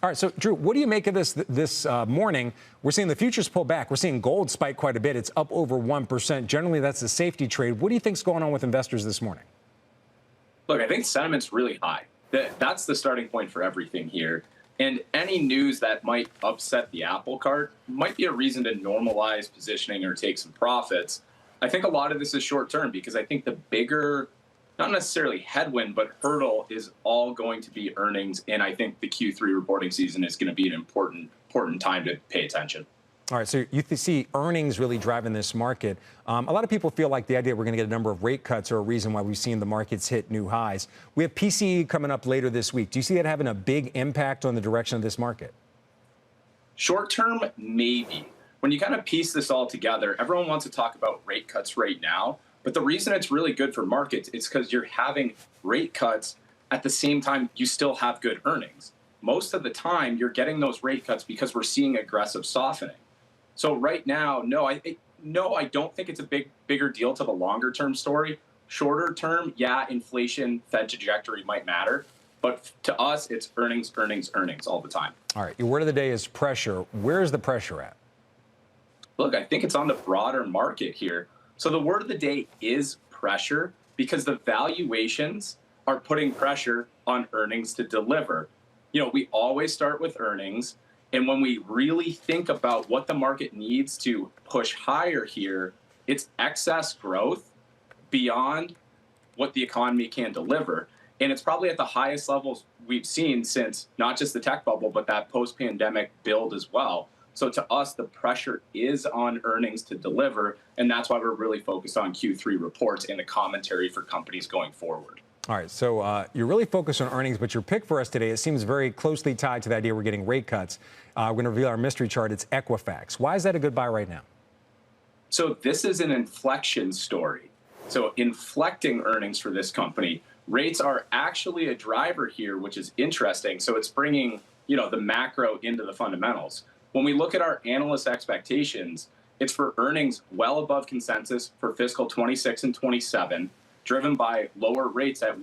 All right, so Drew, what do you make of this morning? We're seeing the futures pull back. We're seeing gold spike quite a bit. It's up over 1%. Generally, that's a safety trade. What do you think's going on with investors this morning? Look, I think sentiment's really high. That's the starting point for everything here. And any news that might upset the apple cart might be a reason to normalize positioning or take some profits. I think a lot of this is short term because I think the bigger, not necessarily headwind, but hurdle is all going to be earnings. And I think the Q3 reporting season is going to be an important time to pay attention. All right, so you see earnings really driving this market. A lot of people feel like the idea we're going to get a number of rate cuts are a reason why we've seen the markets hit new highs. We have PCE coming up later this week. Do you see that having a big impact on the direction of this market? Short term, maybe. When you kind of piece this all together, everyone wants to talk about rate cuts right now. But the reason it's really good for markets is because you're having rate cuts at the same time you still have good earnings. Most of the time, you're getting those rate cuts because we're seeing aggressive softening. So right now, no, I don't think it's a bigger deal to the longer term story. Shorter term, yeah, inflation, Fed trajectory might matter. But to us, it's earnings, earnings, earnings all the time. All right, your word of the day is pressure. Where is the pressure at? Look, I think it's on the broader market here. So the word of the day is pressure because the valuations are putting pressure on earnings to deliver. You know, we always start with earnings. And when we really think about what the market needs to push higher here, it's excess growth beyond what the economy can deliver. And it's probably at the highest levels we've seen since not just the tech bubble, but that post-pandemic build as well. So to us, the pressure is on earnings to deliver, and that's why we're really focused on Q3 reports and the commentary for companies going forward. All right, so you're really focused on earnings, but your pick for us today, it seems very closely tied to the idea we're getting rate cuts. We're going to reveal our mystery chart. It's Equifax. Why is that a good buy right now? So this is an inflection story. So inflecting earnings for this company, rates are actually a driver here, which is interesting. So it's bringing, the macro into the fundamentals. When we look at our analyst expectations, it's for earnings well above consensus for fiscal 26 and 27, driven by lower rates at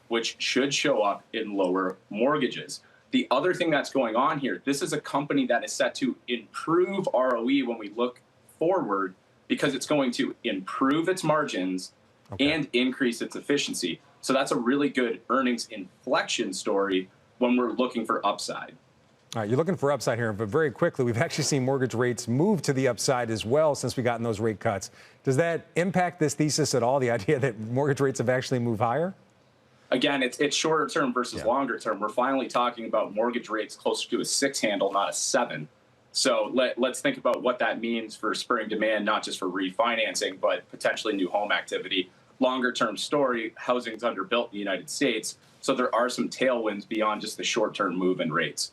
which should show up in lower mortgages. The other thing that's going on here, this is a company that is set to improve ROE when we look forward because it's going to improve its margins and increase its efficiency. So that's a really good earnings inflection story when we're looking for upside. All right, you're looking for upside here, but very quickly, we've actually seen mortgage rates move to the upside as well since we gotten those rate cuts. Does that impact this thesis at all, the idea that mortgage rates have actually moved higher? Again, it's shorter term versus longer term. We're finally talking about mortgage rates closer to a 6 handle, not a 7. So let's think about what that means for spurring demand, not just for refinancing, but potentially new home activity. Longer term story, housing's underbuilt in the United States. So there are some tailwinds beyond just the short term move in rates.